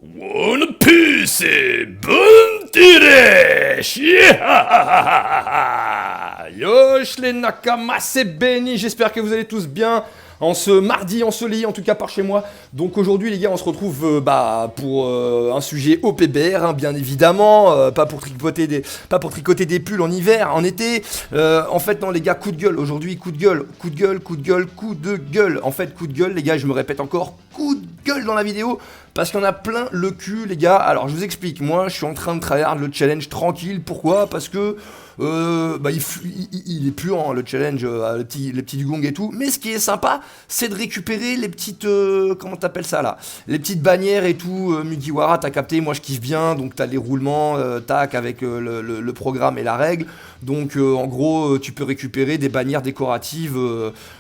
One Piece et bonne tirèche. Yosh les Nakama, c'est Benny, j'espère que vous allez tous bien en ce mardi ensoleillé, en tout cas par chez moi. Donc aujourd'hui les gars, on se retrouve pour un sujet OPBR, hein, bien évidemment, pas pour tricoter des pulls en hiver, en été. En fait non les gars, coup de gueule aujourd'hui, coup de gueule. En fait coup de gueule les gars, je me répète encore, coup de gueule dans la vidéo. Parce qu'il y en a plein le cul les gars. Alors je vous explique, moi je suis en train de tryhard le challenge tranquille. Pourquoi ? Parce que il est puant le challenge, les petits dugong et tout. Mais ce qui est sympa, c'est de récupérer les petites, comment t'appelles ça là ? Les petites bannières et tout, Mugiwara, t'as capté, moi je kiffe bien. Donc t'as les roulements, tac, avec le programme et la règle. Donc en gros, tu peux récupérer des bannières décoratives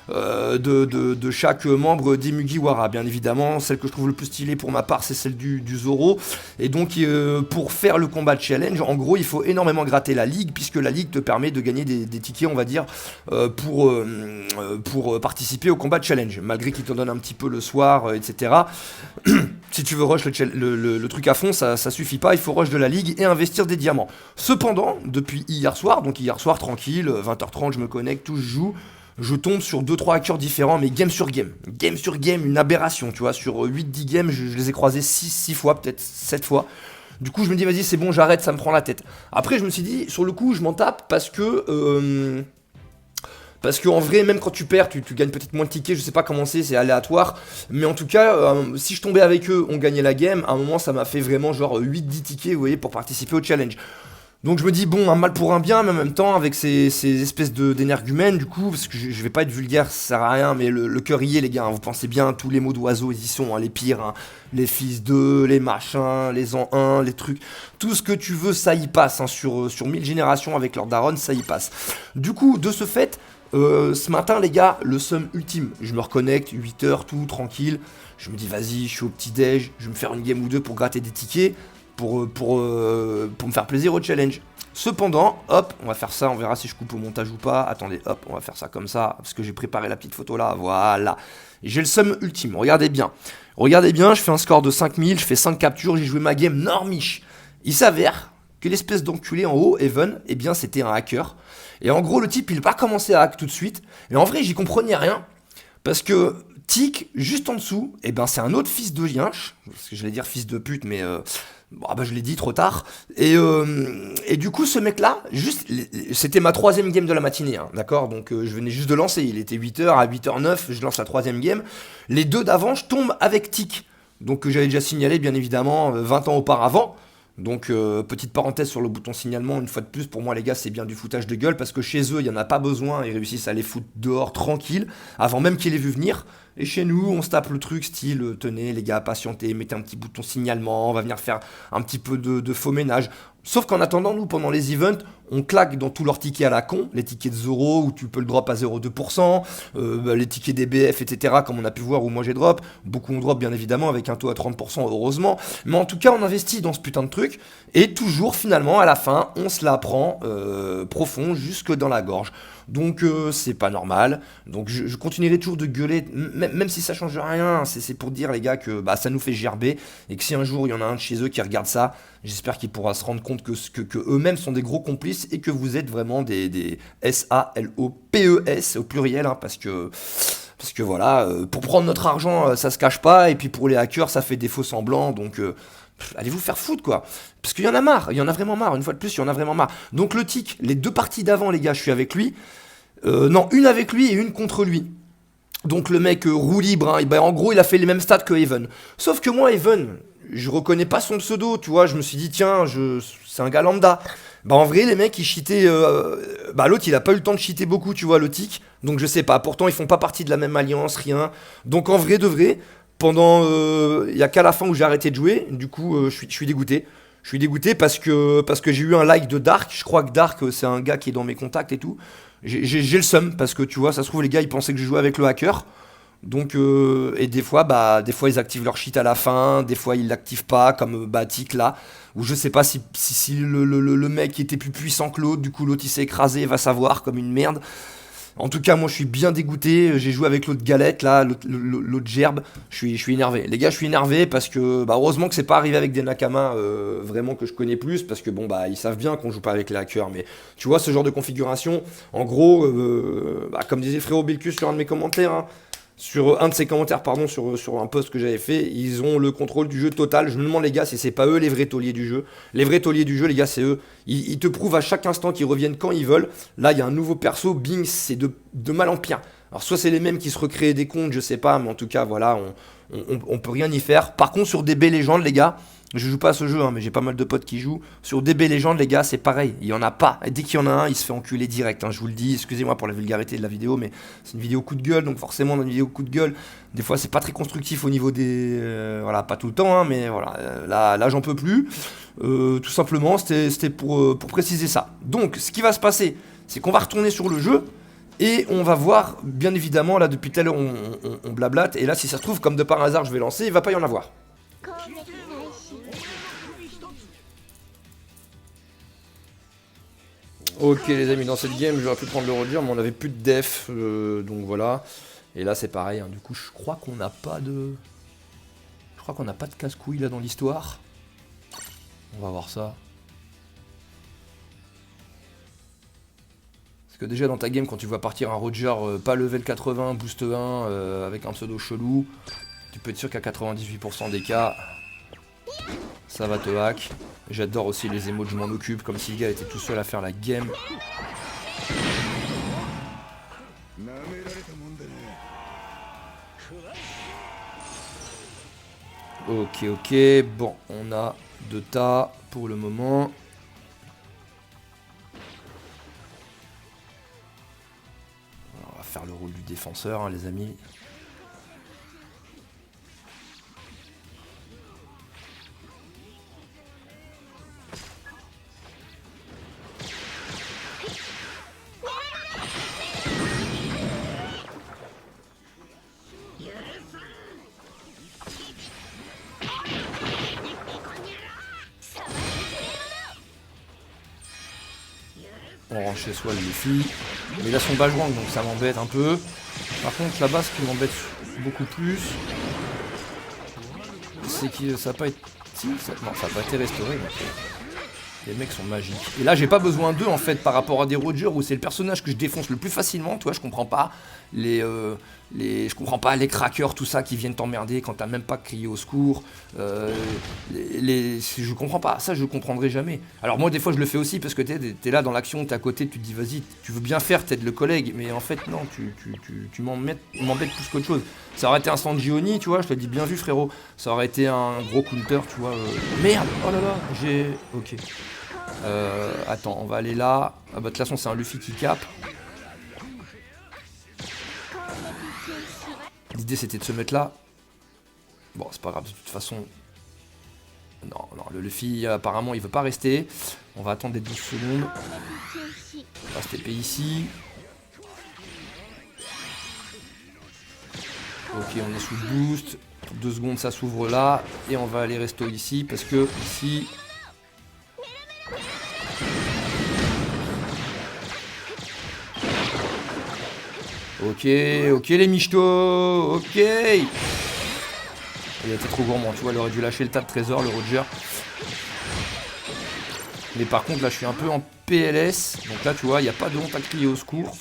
de chaque membre des Mugiwara. Bien évidemment, celle que je trouve le plus stylée pour ma part, c'est celle du Zoro. Et donc pour faire le combat challenge, en gros, il faut énormément gratter la ligue, puisque la ligue te permet de gagner des tickets, on va dire, pour participer au combat challenge, malgré qu'il te donne un petit peu le soir, etc. Si tu veux rush le truc à fond, ça suffit pas, il faut rush de la ligue et investir des diamants. Cependant, depuis hier soir, donc hier soir tranquille, 20h30 je me connecte, tout je joue, je tombe sur 2-3 hackers différents, mais game sur game, une aberration, tu vois, sur 8-10 games, je les ai croisés 6 fois, peut-être 7 fois. Du coup je me dis vas-y c'est bon, j'arrête, ça me prend la tête. Après je me suis dit, sur le coup je m'en tape parce que en vrai, même quand tu perds, tu gagnes peut-être moins de tickets, je sais pas comment c'est aléatoire. Mais en tout cas, si je tombais avec eux, on gagnait la game. À un moment, ça m'a fait vraiment genre 8-10 tickets, vous voyez, pour participer au challenge. Donc je me dis, bon, un mal pour un bien, mais en même temps, avec ces espèces d'énergumènes, du coup, parce que je vais pas être vulgaire, ça sert à rien, mais le cœur y est, les gars, hein, vous pensez bien, tous les mots d'oiseaux, ils y sont, hein, les pires, hein, les fils d'eux, les machins, les en un, les trucs, tout ce que tu veux, ça y passe, hein, sur 1000 générations avec leur daronne, ça y passe. Du coup, de ce fait, ce matin les gars, le seum ultime, je me reconnecte, 8h, tout, tranquille, je me dis vas-y, je suis au petit-déj, je vais me faire une game ou deux pour gratter des tickets, pour me faire plaisir au challenge. Cependant, hop, on va faire ça, on verra si je coupe au montage ou pas, attendez, hop, on va faire ça comme ça, parce que j'ai préparé la petite photo là, voilà. J'ai le seum ultime, regardez bien, je fais un score de 5000, je fais 5 captures, j'ai joué ma game normiche. Il s'avère que l'espèce d'enculé en haut, Evan, eh bien c'était un hacker. Et en gros, le type, il n'a pas commencé à hack tout de suite. Et en vrai, j'y comprenais rien. Parce que Tic, juste en dessous, eh ben, c'est un autre fils de yinche. Parce que j'allais dire fils de pute, mais je l'ai dit trop tard. Et du coup, ce mec-là, c'était ma 3ème game de la matinée. Hein, d'accord. Donc, je venais juste de lancer. Il était 8h, à 8h09, je lance la 3ème game. Les deux d'avant, je tombe avec Tic. Donc, que j'avais déjà signalé, bien évidemment, 20 ans auparavant. Donc petite parenthèse sur le bouton signalement, une fois de plus pour moi les gars c'est bien du foutage de gueule parce que chez eux il n'y en a pas besoin, ils réussissent à les foutre dehors tranquille avant même qu'ils les vu venir. Et chez nous on se tape le truc style tenez les gars patientez, mettez un petit bouton signalement, on va venir faire un petit peu de faux ménage. Sauf qu'en attendant nous pendant les events on claque dans tous leurs tickets à la con, les tickets de Zoro où tu peux le drop à 0,2%, les tickets des BF etc comme on a pu voir où moi j'ai drop, beaucoup on drop bien évidemment avec un taux à 30% heureusement, mais en tout cas on investit dans ce putain de truc et toujours finalement à la fin on se la prend profond jusque dans la gorge. Donc c'est pas normal, donc je continuerai toujours de gueuler, même si ça change rien, c'est pour dire les gars que ça nous fait gerber, et que si un jour il y en a un de chez eux qui regarde ça, j'espère qu'il pourra se rendre compte que eux-mêmes sont des gros complices, et que vous êtes vraiment des SALOPES au pluriel, hein, parce que voilà, pour prendre notre argent ça se cache pas, et puis pour les hackers ça fait des faux semblants, donc... allez vous faire foutre quoi, parce qu'il y en a marre, il y en a vraiment marre, une fois de plus il y en a vraiment marre. Donc le tic, les 2 parties d'avant les gars, je suis avec lui, non, une avec lui et une contre lui. Donc le mec roue libre, hein, en gros il a fait les mêmes stats que Even. Sauf que moi Even, je reconnais pas son pseudo, tu vois, je me suis dit tiens, c'est un gars lambda. En vrai les mecs ils cheataient, l'autre il a pas eu le temps de cheater beaucoup, tu vois, le tic, donc je sais pas, pourtant ils font pas partie de la même alliance, rien. Donc en vrai de vrai, pendant, il y a qu'à la fin où j'ai arrêté de jouer, du coup je suis dégoûté. Je suis dégoûté parce que j'ai eu un like de Dark, je crois que Dark c'est un gars qui est dans mes contacts et tout. J'ai le seum parce que tu vois, ça se trouve les gars ils pensaient que je jouais avec le hacker. Donc et des fois ils activent leur shit à la fin, des fois ils l'activent pas comme Tic là, ou je sais pas si le mec était plus puissant que l'autre, du coup l'autre il s'est écrasé, va savoir, comme une merde. En tout cas, moi je suis bien dégoûté. J'ai joué avec l'autre galette là, l'autre gerbe. Je suis énervé. Les gars, je suis énervé parce que bah, heureusement que c'est pas arrivé avec des Nakama vraiment que je connais plus. Parce que bon, bah ils savent bien qu'on joue pas avec les hackers. Mais tu vois, ce genre de configuration, en gros, bah, comme disait Frérot Bilkus sur un de mes commentaires, hein, sur un de ses commentaires, pardon, sur un post que j'avais fait, ils ont le contrôle du jeu total. Je me demande, les gars, si c'est pas eux les vrais tauliers du jeu. Les vrais tauliers du jeu, les gars, c'est eux. Ils te prouvent à chaque instant qu'ils reviennent quand ils veulent. Là, il y a un nouveau perso, bing, c'est de mal en pire. Alors, soit c'est les mêmes qui se recréent des comptes, je sais pas, mais en tout cas, voilà, on peut rien y faire. Par contre, sur DB Legend, les gars, je joue pas à ce jeu, hein, mais j'ai pas mal de potes qui jouent. Sur DB Legend, les gars, c'est pareil. Il y en a pas. Et dès qu'il y en a un, il se fait enculer direct. Hein, je vous le dis, excusez-moi pour la vulgarité de la vidéo, mais c'est une vidéo coup de gueule. Donc forcément, dans une vidéo coup de gueule, des fois, c'est pas très constructif au niveau des... voilà, pas tout le temps, hein, mais voilà. Là j'en peux plus. Tout simplement, c'était pour préciser ça. Donc, ce qui va se passer, c'est qu'on va retourner sur le jeu. Et on va voir, bien évidemment, là, depuis tout à l'heure, on blablate. Et là, si ça se trouve, comme de par hasard, je vais lancer, il va pas y en avoir. Ok les amis, dans cette game j'aurais pu prendre le Roger mais on avait plus de def, donc voilà. Et là c'est pareil, hein. Du coup je crois qu'on n'a pas de... Je crois qu'on n'a pas de casse-couille là dans l'histoire. On va voir ça. Parce que déjà dans ta game quand tu vois partir un Roger pas level 80, boost 1, avec un pseudo chelou, tu peux être sûr qu'à 98% des cas, ça va te hack. J'adore aussi les émotes, je m'en occupe, comme si le gars était tout seul à faire la game. Ok, bon, on a 2 tas pour le moment. On va faire le rôle du défenseur, hein, les amis. On range chez soi le Luffy. Mais il a son Bajwang donc ça m'embête un peu. Par contre là-bas ce qui m'embête beaucoup plus, c'est que ça n'a pas été... Si, non, ça n'a pas été restauré. Donc... Les mecs sont magiques. Et là j'ai pas besoin d'eux en fait par rapport à des Rogers où c'est le personnage que je défonce le plus facilement. Tu vois, je comprends pas je comprends pas les crackers, tout ça qui viennent t'emmerder quand t'as même pas crié au secours. Je comprends pas, ça je comprendrai jamais. Alors moi des fois je le fais aussi parce que t'es là dans l'action, t'es à côté, tu te dis vas-y, tu veux bien faire, t'aides le collègue, mais en fait non, tu m'embêtes plus qu'autre chose. Ça aurait été un Sanjioni, tu vois, je te dis bien vu frérot, ça aurait été un gros counter, tu vois. Merde, oh là là, j'ai... Ok. Attends, on va aller là. Ah bah de toute façon c'est un Luffy qui capte. L'idée c'était de se mettre là. Bon c'est pas grave de toute façon. Non, le Luffy apparemment il veut pas rester. On va attendre des 12 secondes. On va se TP ici. Ok on est sous le boost. 2 secondes ça s'ouvre là. Et on va aller resto ici parce que ici... Ok les michtos, ok. Il a été trop gourmand, tu vois, il aurait dû lâcher le tas de trésors, le Roger. Mais par contre, là, je suis un peu en PLS. Donc là, tu vois, il n'y a pas de honte à crier au secours.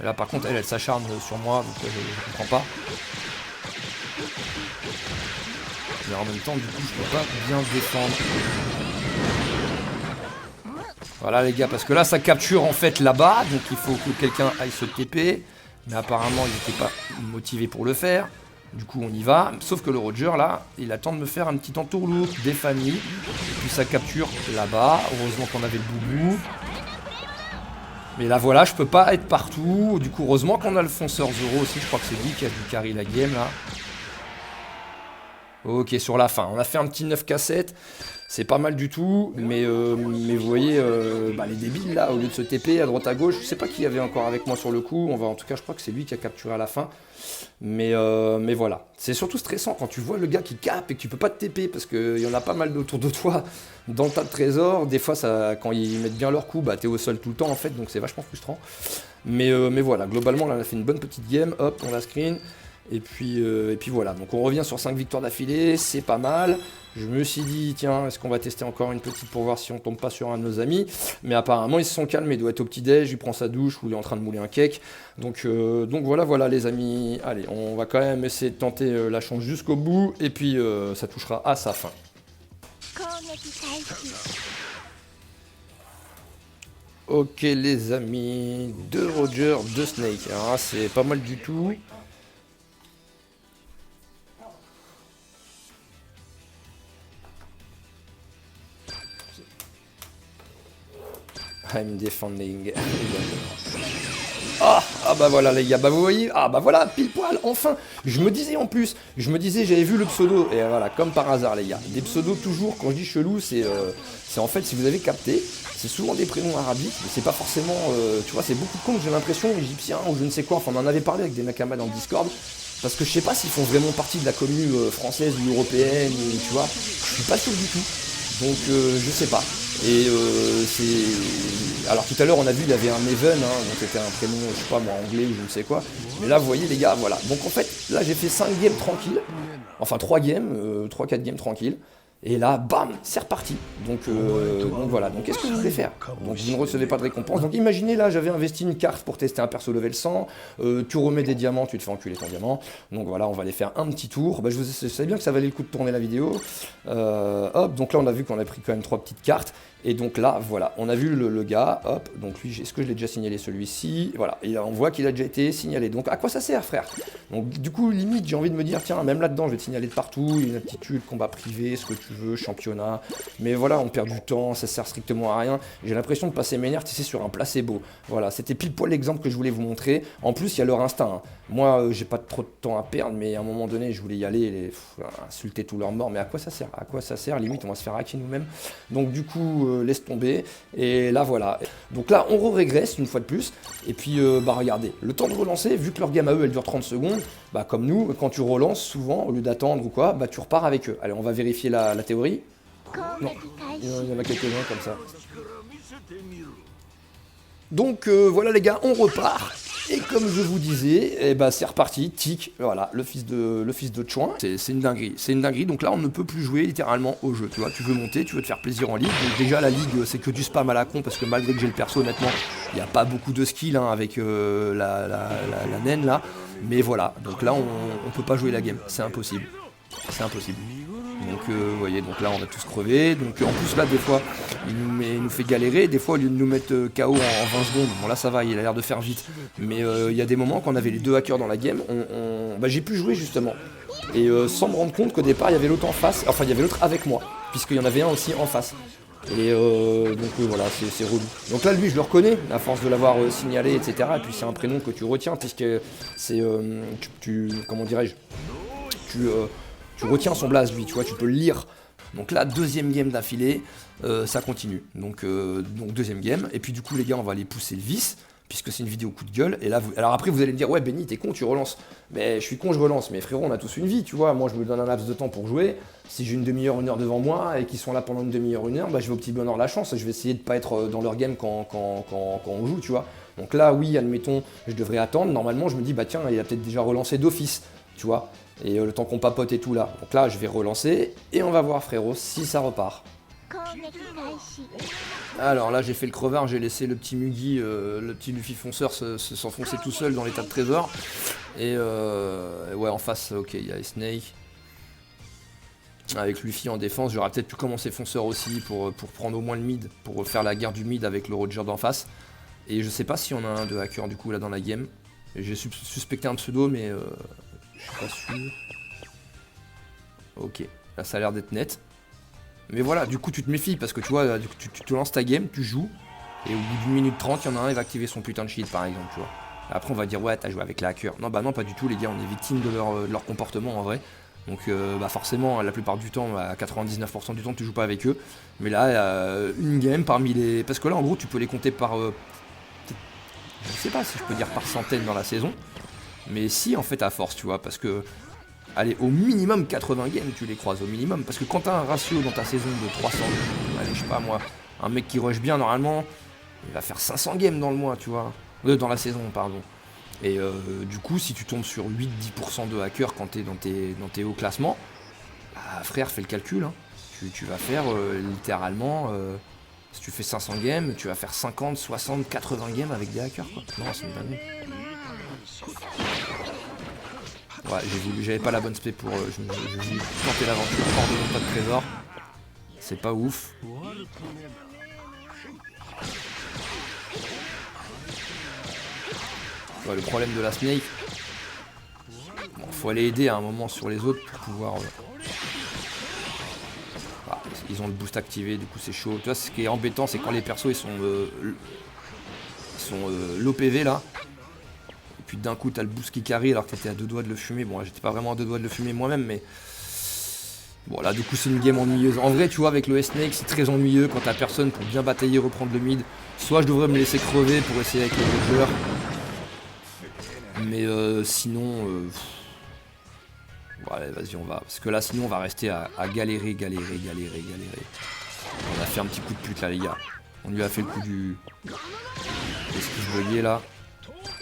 Et là, par contre, elle s'acharne sur moi, donc je comprends pas. Mais en même temps, du coup, je peux pas bien défendre. Voilà les gars, parce que là ça capture en fait là-bas, donc il faut que quelqu'un aille se TP. Mais apparemment ils n'étaient pas motivés pour le faire. Du coup on y va, sauf que le Roger là, il attend de me faire un petit entourloupe des familles. Et puis ça capture là-bas, heureusement qu'on avait le boubou. Mais là voilà, je peux pas être partout. Du coup heureusement qu'on a le fonceur Zoro aussi, je crois que c'est lui qui a dû carry la game là. Ok, sur la fin. On a fait un petit 9K7. C'est pas mal du tout. Mais vous voyez, les débiles là, au lieu de se TP à droite à gauche, je sais pas qui y avait encore avec moi sur le coup. En tout cas, je crois que c'est lui qui a capturé à la fin. Mais voilà. C'est surtout stressant quand tu vois le gars qui capte et que tu peux pas te TP parce qu'il y en a pas mal autour de toi dans le tas de trésors. Des fois, quand ils mettent bien leur coup, bah t'es au sol tout le temps en fait. Donc c'est vachement frustrant. Mais voilà. Globalement, là, on a fait une bonne petite game. Hop, on la screen. Et puis voilà, donc on revient sur 5 victoires d'affilée, c'est pas mal. Je me suis dit, tiens, est-ce qu'on va tester encore une petite pour voir si on tombe pas sur un de nos amis. Mais apparemment, ils se sont calmés, il doit être au petit-déj, il prend sa douche ou il est en train de mouler un cake. Donc voilà les amis. Allez, on va quand même essayer de tenter la chance jusqu'au bout. Et puis ça touchera à sa fin. Ok les amis, 2 Roger, 2 Snake. Alors c'est pas mal du tout. I'm defending. Ah bah voilà les gars, bah vous voyez, ah bah voilà, pile poil, enfin. Je me disais j'avais vu le pseudo, et voilà, comme par hasard les gars. Des pseudos toujours, quand je dis chelou, c'est en fait, si vous avez capté, c'est souvent des prénoms arabiques, mais c'est pas forcément, tu vois, c'est beaucoup de cons, j'ai l'impression, égyptiens ou je ne sais quoi, enfin on en avait parlé avec des nakamas dans le Discord, parce que je sais pas s'ils font vraiment partie de la commune française ou européenne, ou, tu vois, je suis pas sûr du tout. Donc je sais pas. Et c'est... Alors tout à l'heure on a vu il y avait un Even, hein, donc c'était un prénom, je sais pas moi, anglais ou je ne sais quoi. Mais là vous voyez les gars, voilà. Donc en fait, là j'ai fait 5 games tranquilles. Enfin 3 games, 3-4 games tranquilles. Et là, bam, c'est reparti. Donc voilà, donc qu'est-ce que vous voulez faire? Donc vous ne recevez pas de récompense. Donc imaginez là, j'avais investi une carte pour tester un perso level 100, tu remets des diamants, tu te fais enculer ton diamant. Donc voilà, on va aller faire un petit tour. Bah, je savais bien que ça valait le coup de tourner la vidéo. Hop, donc là on a vu qu'on a pris quand même 3 petites cartes. Et donc là, voilà, on a vu le gars, hop, donc lui, est-ce que je l'ai déjà signalé celui-ci? Voilà, et on voit qu'il a déjà été signalé. Donc à quoi ça sert, frère? Donc du coup, limite, j'ai envie de me dire, tiens, même là-dedans, je vais te signaler de partout, une aptitude, combat privé, ce que tu veux, championnat. Mais voilà, on perd du temps, ça sert strictement à rien. J'ai l'impression de passer mes nerfs, tu sais, sur un placebo. Voilà, c'était pile poil l'exemple que je voulais vous montrer. En plus, il y a leur instinct. Hein. Moi, j'ai pas trop de temps à perdre, mais à un moment donné, je voulais y aller, insulter tous leurs morts. Mais à quoi ça sert? À quoi ça sert? Limite, on va se faire hacker nous-mêmes. Donc du coup, laisse tomber. Et là, voilà. Donc là, on régresse une fois de plus. Et puis, regardez, le temps de relancer, vu que leur game à eux, elle dure 30 secondes, bah comme nous, quand tu relances, souvent, au lieu d'attendre ou quoi, bah tu repars avec eux. Allez, on va vérifier la théorie. Non, il y en a quelques-uns comme ça. Donc voilà les gars, on repart. Et comme je vous disais, eh ben, c'est reparti, tic, voilà, le fils de Chouin. C'est une dinguerie, donc là on ne peut plus jouer littéralement au jeu, tu vois, tu veux monter, tu veux te faire plaisir en ligue, donc déjà la ligue c'est que du spam à la con, parce que malgré que j'ai le perso honnêtement, il n'y a pas beaucoup de skill hein, avec la naine là, mais voilà, donc là on peut pas jouer la game, c'est impossible. Donc vous voyez, donc là on va tous crever. Donc en plus là des fois il nous fait galérer. Des fois au lieu de nous mettre KO en 20 secondes, bon là ça va, il a l'air de faire vite. Mais il y a des moments quand on avait les 2 hackers dans la game, j'ai pu jouer justement. Et sans me rendre compte qu'au départ il y avait l'autre en face, enfin il y avait l'autre avec moi, puisqu'il y en avait un aussi en face. Et donc voilà, c'est relou. Donc là lui je le reconnais, à force de l'avoir signalé, etc. Et puis c'est un prénom que tu retiens, puisque c'est... comment dirais-je, tu retiens son blaze lui, tu vois, tu peux le lire. Donc là, deuxième game d'affilée, ça continue. Donc deuxième game, et puis du coup les gars, on va aller pousser le vice, puisque c'est une vidéo coup de gueule, et là, alors après vous allez me dire, ouais Benny, t'es con, tu relances. Mais je suis con, je relance, mais frérot, on a tous une vie, tu vois, moi je me donne un laps de temps pour jouer, si j'ai une demi-heure, 1 heure devant moi, et qu'ils sont là pendant une demi-heure, 1 heure, bah je vais au petit bonheur de la chance, je vais essayer de pas être dans leur game quand on joue, tu vois. Donc là, oui, admettons, je devrais attendre, normalement je me dis, bah tiens, il a peut-être déjà relancé d'office, tu vois. Et le temps qu'on papote et tout là. Donc là, je vais relancer. Et on va voir, frérot, si ça repart. Alors là, j'ai fait le crevard. J'ai laissé le petit Mugi, le petit Luffy fonceur s'enfoncer tout seul dans l'état de trésor. Et ouais, en face, ok, il y a Snake. Avec Luffy en défense. J'aurais peut-être pu commencer fonceur aussi pour prendre au moins le mid. Pour faire la guerre du mid avec le Roger d'en face. Et je sais pas si on a un de hacker du coup là dans la game. J'ai suspecté un pseudo, mais... je suis pas sûr. Ok, là ça a l'air d'être net. Mais voilà, du coup tu te méfies parce que tu vois, tu te lances ta game, tu joues. Et au bout d'une minute 30, il y en a un qui va activer son putain de shield par exemple, tu vois. Après on va dire ouais, t'as joué avec les hackers. Non bah non, pas du tout les gars, on est victime de leur comportement en vrai. Donc bah forcément, la plupart du temps, à 99% du temps, tu joues pas avec eux. Mais là, une game parmi les... Parce que là, en gros, tu peux les compter par... je sais pas si je peux dire par centaines dans la saison. Mais si, en fait, à force, tu vois. Parce que, allez, au minimum 80 games, tu les croises, au minimum. Parce que quand t'as un ratio dans ta saison de 300, allez, je sais pas moi, un mec qui rush bien, normalement, il va faire 500 games dans le mois, tu vois. Dans la saison, pardon. Et du coup, si tu tombes sur 8-10% de hackers quand t'es dans tes hauts classements, bah, frère, fais le calcul. Hein. Tu vas faire littéralement, si tu fais 500 games, tu vas faire 50, 60, 80 games avec des hackers. Quoi. Non, c'est une dinguerie. Ouais, j'avais pas la bonne spé pour. Je voulais tenter l'aventure hors de mon tas de trésor. C'est pas ouf. Ouais, le problème de la Snake, bon, faut aller aider à un moment sur les autres pour pouvoir... Ah, ils ont le boost activé, du coup c'est chaud. Tu vois, ce qui est embêtant, c'est quand les persos ils sont low PV là. Et puis d'un coup t'as le boost qui carry alors que t'étais à deux doigts de le fumer. Bon, là, j'étais pas vraiment à deux doigts de le fumer moi-même, mais... Bon là du coup c'est une game ennuyeuse. En vrai tu vois avec le S-Snake c'est très ennuyeux quand t'as personne pour bien batailler, reprendre le mid. Soit je devrais me laisser crever pour essayer avec le joueur. Mais sinon, bon, allez, vas-y, on va. Parce que là, sinon, on va rester à galérer. On a fait un petit coup de pute là, les gars. On lui a fait le coup du. Esquive là.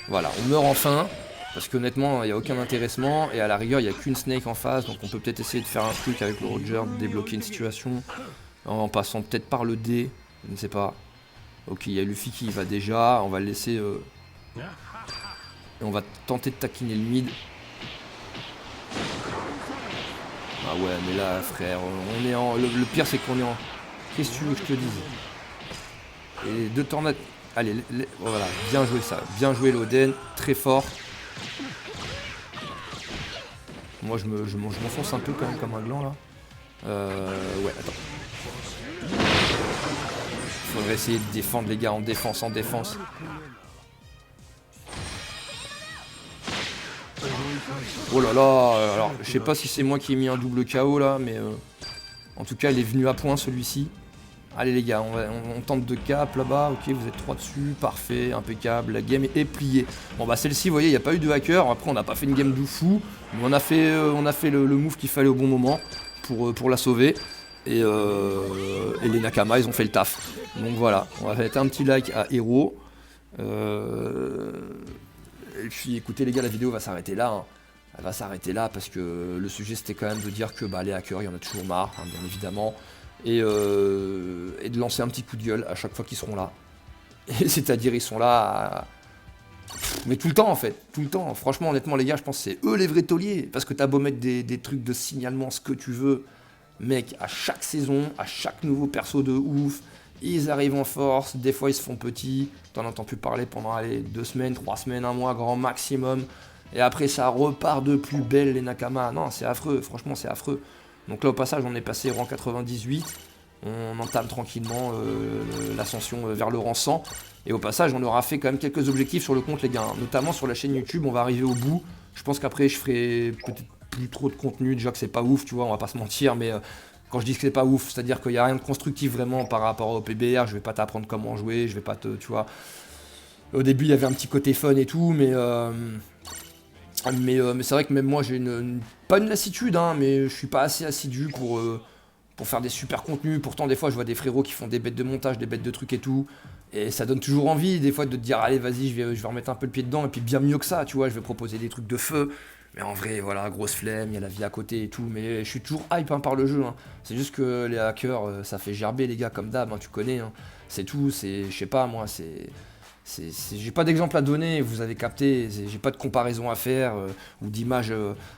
Voilà, on meurt enfin. Parce qu'honnêtement, il n'y a aucun intéressement. Et à la rigueur, il n'y a qu'une Snake en face. Donc on peut peut-être essayer de faire un truc avec le Roger, de débloquer une situation. En passant peut-être par le D. Je ne sais pas. Ok, il y a Luffy qui y va déjà. On va le laisser. Et on va tenter de taquiner le mid. Ah ouais, mais là, frère, on est en... Le pire, c'est qu'on est en... Qu'est-ce que tu veux que je te dise? Et les deux tornades... Allez, voilà, bien joué ça. Bien joué l'Oden, très fort. Moi, je m'enfonce un peu quand même comme un gland, là. Ouais, attends. Faudrait essayer de défendre, les gars, en défense. Oh là là, alors je sais pas si c'est moi qui ai mis un double KO là, mais en tout cas il est venu à point celui-ci. Allez les gars, on tente de cap là-bas, ok vous êtes 3 dessus, parfait, impeccable, la game est pliée. Bon bah celle-ci vous voyez, il n'y a pas eu de hacker, après on n'a pas fait une game de fou, mais on a fait le move qu'il fallait au bon moment pour la sauver. Et les Nakama ils ont fait le taf. Donc voilà, on va mettre un petit like à Hero. Et puis écoutez les gars, la vidéo va s'arrêter là. Hein. Elle va s'arrêter là parce que le sujet c'était quand même de dire que bah, les hackers, il y en a toujours marre, hein, bien évidemment. Et de lancer un petit coup de gueule à chaque fois qu'ils seront là. Et c'est-à-dire ils sont là mais tout le temps en fait, tout le temps. Franchement honnêtement les gars, je pense que c'est eux les vrais tauliers. Parce que t'as beau mettre des trucs de signalement, ce que tu veux. Mec, à chaque saison, à chaque nouveau perso de ouf, ils arrivent en force, des fois ils se font petits, t'en entends plus parler pendant 2 semaines, 3 semaines, 1 mois, grand maximum, et après ça repart de plus belle les Nakama. Non, c'est affreux, franchement c'est affreux. Donc là au passage on est passé rang 98, on entame tranquillement l'ascension vers le rang 100, et au passage on aura fait quand même quelques objectifs sur le compte les gars, hein. Notamment sur la chaîne YouTube, on va arriver au bout, je pense qu'après je ferai peut-être plus trop de contenu, déjà que c'est pas ouf, tu vois, on va pas se mentir, mais quand je dis que c'est pas ouf, c'est-à-dire qu'il n'y a rien de constructif vraiment par rapport au PBR, je vais pas t'apprendre comment jouer, je vais pas te, tu vois... Au début il y avait un petit côté fun et tout, mais c'est vrai que même moi j'ai pas une lassitude, hein, mais je suis pas assez assidu pour faire des super contenus. Pourtant des fois je vois des frérots qui font des bêtes de montage, des bêtes de trucs et tout, et ça donne toujours envie des fois de te dire allez vas-y je vais remettre un peu le pied dedans, et puis bien mieux que ça, tu vois, je vais proposer des trucs de feu. Mais en vrai, voilà, grosse flemme, il y a la vie à côté et tout, mais je suis toujours hype hein, par le jeu. Hein. C'est juste que les hackers, ça fait gerber les gars comme d'hab, hein, tu connais. Hein. C'est tout, je sais pas moi, j'ai pas d'exemple à donner, vous avez capté, j'ai pas de comparaison à faire ou d'image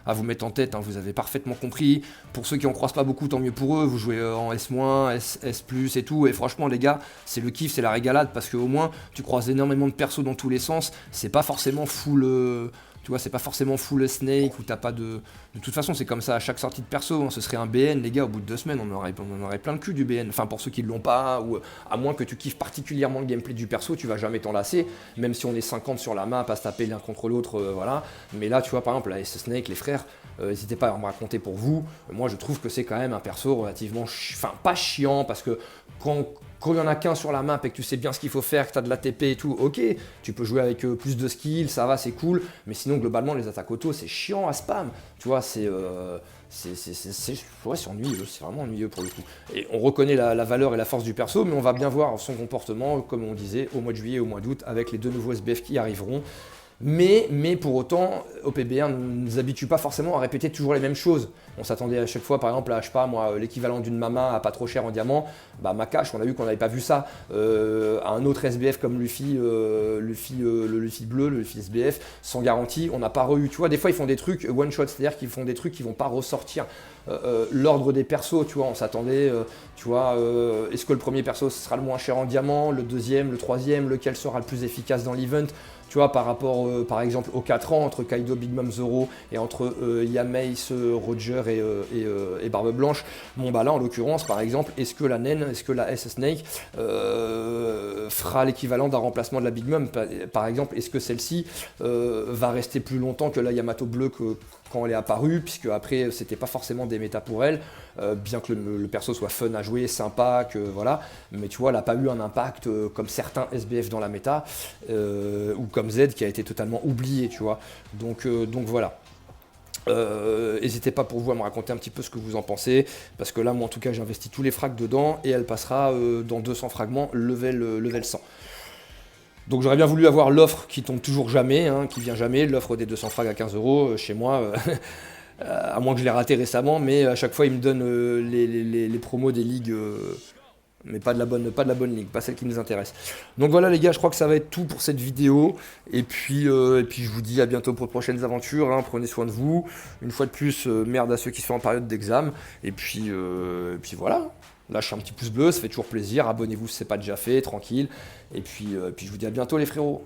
à vous mettre en tête, hein, vous avez parfaitement compris. Pour ceux qui en croisent pas beaucoup, tant mieux pour eux, vous jouez en S-, S+, et tout, et franchement les gars, c'est le kiff, c'est la régalade, parce qu'au moins tu croises énormément de persos dans tous les sens, c'est pas forcément full Tu vois, c'est pas forcément full snake où t'as pas de... De toute façon, c'est comme ça à chaque sortie de perso, hein. Ce serait un BN, les gars, au bout de 2 semaines, on aurait plein le cul du BN. Enfin, pour ceux qui l'ont pas, ou à moins que tu kiffes particulièrement le gameplay du perso, tu vas jamais t'en lasser, même si on est 50 sur la map à se taper l'un contre l'autre, voilà. Mais là, tu vois, par exemple, la S Snake, les frères, n'hésitez pas à me raconter pour vous. Moi, je trouve que c'est quand même un perso relativement... Enfin, pas chiant, parce que quand il y en a qu'un sur la map et que tu sais bien ce qu'il faut faire, que tu as de la TP et tout, ok, tu peux jouer avec plus de skills, ça va, c'est cool, mais sinon, globalement, les attaques auto, c'est chiant à spam, tu vois, c'est ennuyeux, c'est vraiment ennuyeux pour le coup. Et on reconnaît la valeur et la force du perso, mais on va bien voir son comportement, comme on disait, au mois de juillet et au mois d'août, avec les 2 nouveaux SBF qui arriveront. Mais pour autant, OPB1 ne nous habitue pas forcément à répéter toujours les mêmes choses. On s'attendait à chaque fois, par exemple, à, je sais pas moi, l'équivalent d'une Mama à pas trop cher en diamant. Bah Makash, on a vu qu'on n'avait pas vu ça. À un autre SBF comme Luffy, le Luffy bleu, le Luffy SBF, sans garantie, on n'a pas re-eu. Tu vois, des fois ils font des trucs one shot, c'est-à-dire qu'ils font des trucs qui vont pas ressortir. L'ordre des persos, tu vois, on s'attendait, tu vois, est-ce que le premier perso sera le moins cher en diamant, le deuxième, le troisième, lequel sera le plus efficace dans l'event? Tu vois, par rapport, par exemple, aux 4 ans, entre Kaido, Big Mom, Zoro, et entre Yamace, Roger et Barbe Blanche, bon bah là, en l'occurrence, par exemple, est-ce que la naine, est-ce que la S Snake fera l'équivalent d'un remplacement de la Big Mom? Par exemple, est-ce que celle-ci va rester plus longtemps que la Yamato bleue quand elle est apparue, puisque après, c'était pas forcément des méta pour elle, bien que le perso soit fun à jouer, sympa, que voilà, mais tu vois, elle n'a pas eu un impact comme certains SBF dans la méta, ou comme Z qui a été totalement oublié, tu vois. Donc voilà. N'hésitez pas pour vous à me raconter un petit peu ce que vous en pensez, parce que là, moi en tout cas, j'ai investi tous les frags dedans, et elle passera dans 200 fragments, level 100. Donc j'aurais bien voulu avoir l'offre qui tombe toujours jamais, hein, qui vient jamais, l'offre des 200 frags à 15 € chez moi, à moins que je l'ai raté récemment, mais à chaque fois il me donne les promos des ligues, mais pas de la bonne ligue, pas celle qui nous intéresse. Donc voilà les gars, je crois que ça va être tout pour cette vidéo, et puis je vous dis à bientôt pour de prochaines aventures, hein. Prenez soin de vous, une fois de plus, merde à ceux qui sont en période d'examen, et puis voilà. Lâchez un petit pouce bleu, ça fait toujours plaisir, abonnez-vous si ce n'est pas déjà fait, tranquille, et puis je vous dis à bientôt les frérots.